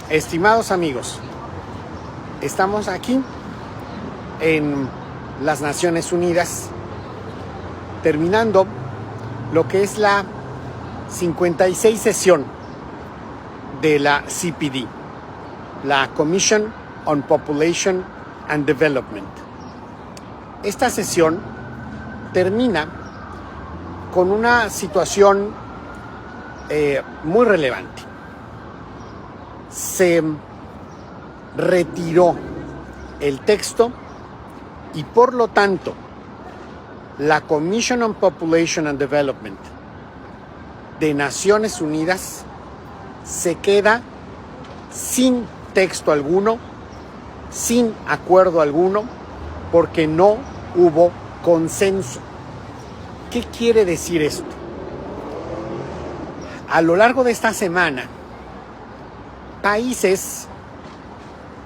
Estimados amigos, estamos aquí en las Naciones Unidas terminando lo que es la 56 sesión de la CPD, la Commission on Population and Development. Esta sesión termina con una situación muy relevante. Se retiró el texto y por lo tanto la Commission on Population and Development de Naciones Unidas se queda sin texto alguno, sin acuerdo alguno, porque no hubo consenso. ¿Qué quiere decir esto? A lo largo de esta semana, países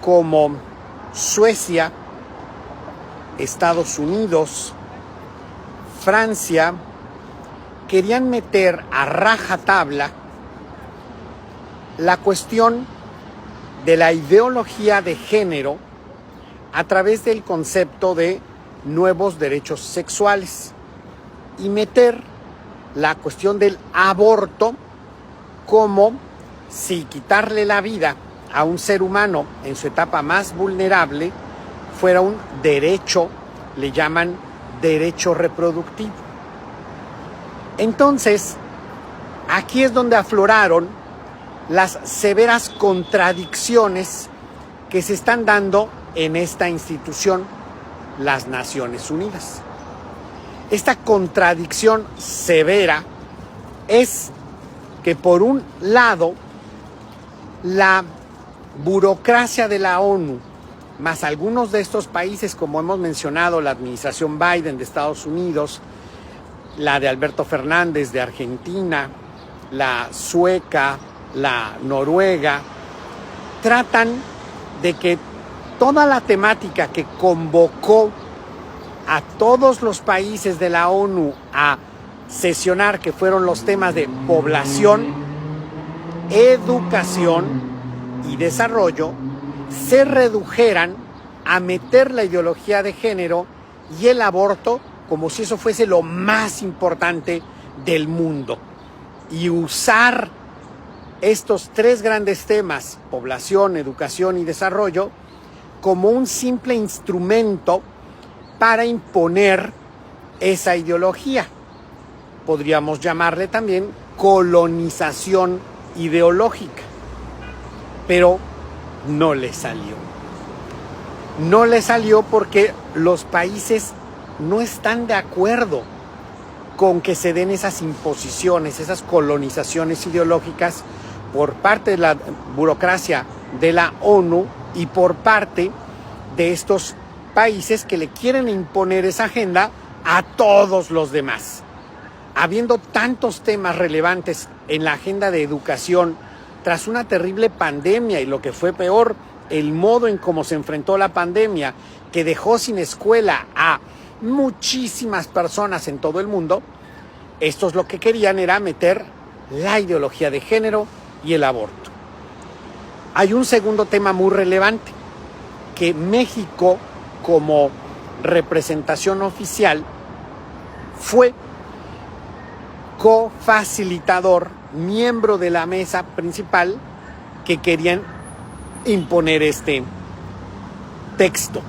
como Suecia, Estados Unidos, Francia, querían meter a rajatabla la cuestión de la ideología de género a través del concepto de nuevos derechos sexuales y meter la cuestión del aborto como si quitarle la vida a un ser humano en su etapa más vulnerable fuera un derecho, le llaman derecho reproductivo. Entonces, aquí es donde afloraron las severas contradicciones que se están dando en esta institución, las Naciones Unidas. Esta contradicción severa es que por un lado, la burocracia de la ONU, más algunos de estos países, como hemos mencionado, la administración Biden de Estados Unidos, la de Alberto Fernández de Argentina, la sueca, la noruega, tratan de que toda la temática que convocó a todos los países de la ONU a sesionar, que fueron los temas de población, educación y desarrollo, se redujeran a meter la ideología de género y el aborto como si eso fuese lo más importante del mundo, y usar estos tres grandes temas, población, educación y desarrollo, como un simple instrumento para imponer esa ideología. Podríamos llamarle también colonización ideológica, pero no le salió. No le salió porque los países no están de acuerdo con que se den esas imposiciones, esas colonizaciones ideológicas por parte de la burocracia de la ONU y por parte de estos países que le quieren imponer esa agenda a todos los demás. Habiendo tantos temas relevantes en la agenda de educación, tras una terrible pandemia y lo que fue peor, el modo en cómo se enfrentó la pandemia, que dejó sin escuela a muchísimas personas en todo el mundo, estos lo que querían era meter la ideología de género y el aborto. Hay un segundo tema muy relevante, que México, como representación oficial, fue cofacilitador, miembro de la mesa principal que querían imponer este texto.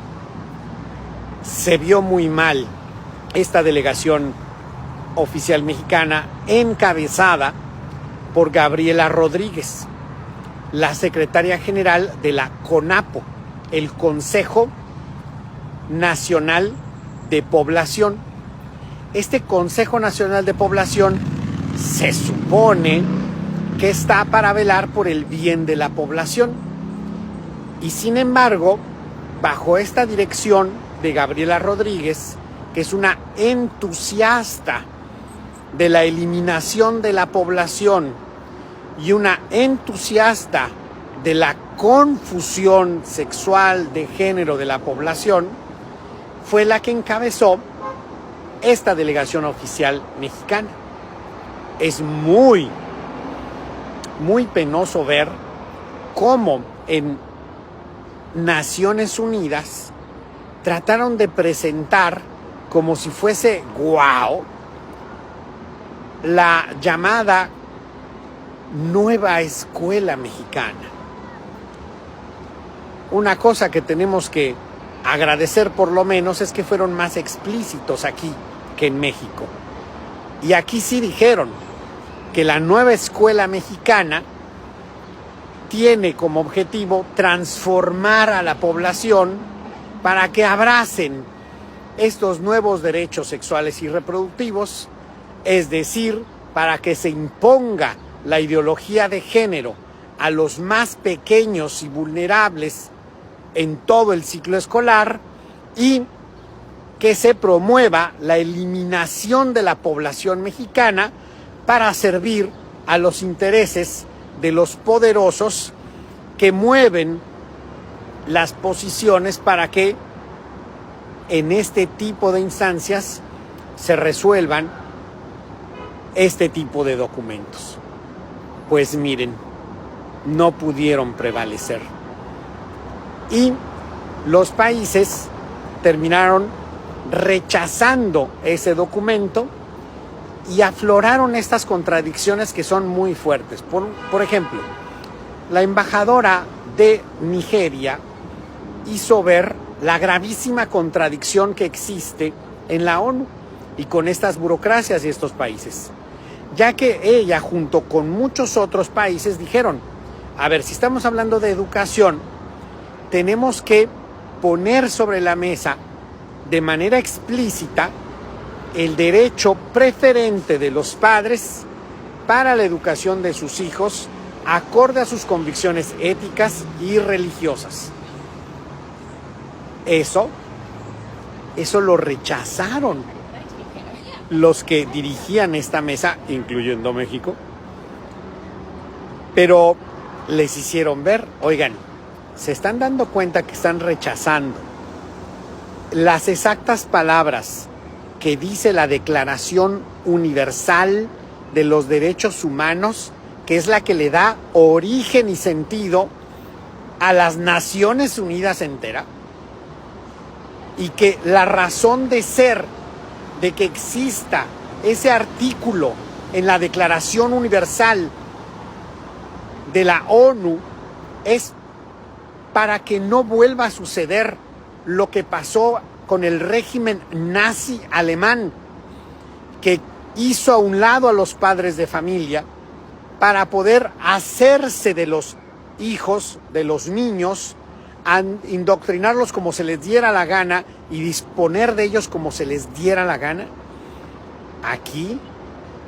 Se vio muy mal esta delegación oficial mexicana encabezada por Gabriela Rodríguez, la secretaria general de la CONAPO, el Consejo Nacional de Población. Este Consejo Nacional de Población se supone que está para velar por el bien de la población. Y sin embargo, bajo esta dirección de Gabriela Rodríguez, que es una entusiasta de la eliminación de la población y una entusiasta de la confusión sexual de género de la población, fue la que encabezó esta delegación oficial mexicana. Es muy penoso ver cómo en Naciones Unidas trataron de presentar como si fuese guau la llamada nueva escuela mexicana. Una cosa que tenemos que agradecer por lo menos es que fueron más explícitos aquí que en México. Y aquí sí dijeron que la nueva escuela mexicana tiene como objetivo transformar a la población para que abracen estos nuevos derechos sexuales y reproductivos, es decir, para que se imponga la ideología de género a los más pequeños y vulnerables en todo el ciclo escolar y que se promueva la eliminación de la población mexicana para servir a los intereses de los poderosos que mueven las posiciones para que en este tipo de instancias se resuelvan este tipo de documentos. Pues miren, no pudieron prevalecer. Y los países terminaron rechazando ese documento y afloraron estas contradicciones que son muy fuertes. Por ejemplo, la embajadora de Nigeria hizo ver la gravísima contradicción que existe en la ONU y con estas burocracias y estos países, ya que ella, junto con muchos otros países, dijeron, a ver, si estamos hablando de educación, tenemos que poner sobre la mesa de manera explícita el derecho preferente de los padres para la educación de sus hijos acorde a sus convicciones éticas y religiosas. Eso lo rechazaron los que dirigían esta mesa, incluyendo México, pero les hicieron ver, oigan, se están dando cuenta que están rechazando las exactas palabras que dice la Declaración Universal de los Derechos Humanos, que es la que le da origen y sentido a las Naciones Unidas entera, y que la razón de ser de que exista ese artículo en la Declaración Universal de la ONU es para que no vuelva a suceder lo que pasó con el régimen nazi alemán, que hizo a un lado a los padres de familia para poder hacerse de los hijos, de los niños, indoctrinarlos como se les diera la gana y disponer de ellos como se les diera la gana. Aquí,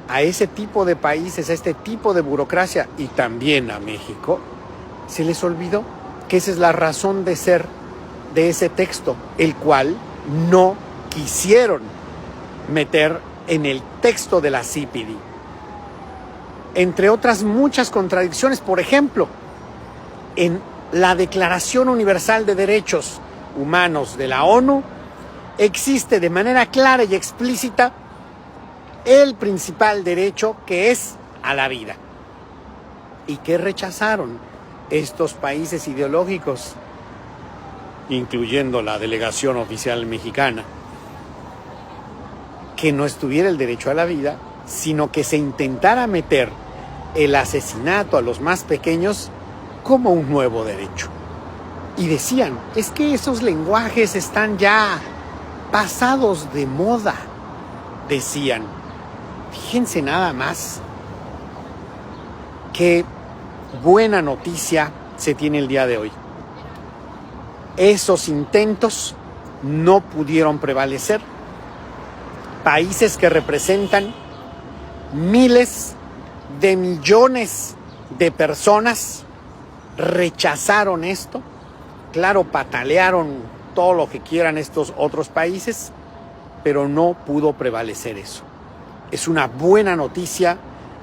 a ese tipo de países, a este tipo de burocracia y también a México, se les olvidó que esa es la razón de ser de ese texto, el cual no quisieron meter en el texto de la CPD. Entre otras muchas contradicciones, por ejemplo, en la Declaración Universal de Derechos Humanos de la ONU existe de manera clara y explícita el principal derecho, que es a la vida. ¿Y qué rechazaron estos países ideológicos, incluyendo la delegación oficial mexicana? Que no estuviera el derecho a la vida, sino que se intentara meter el asesinato a los más pequeños como un nuevo derecho. Y decían, es que esos lenguajes están ya pasados de moda, decían. Fíjense nada más qué buena noticia se tiene el día de hoy. Esos intentos no pudieron prevalecer. Países que representan miles de millones de personas rechazaron esto. Claro, patalearon todo lo que quieran estos otros países, pero no pudo prevalecer eso. Es una buena noticia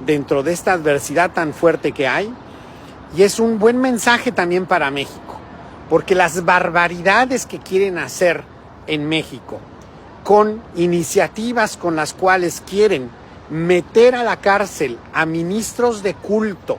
dentro de esta adversidad tan fuerte que hay, y es un buen mensaje también para México, porque las barbaridades que quieren hacer en México, con iniciativas con las cuales quieren meter a la cárcel a ministros de culto,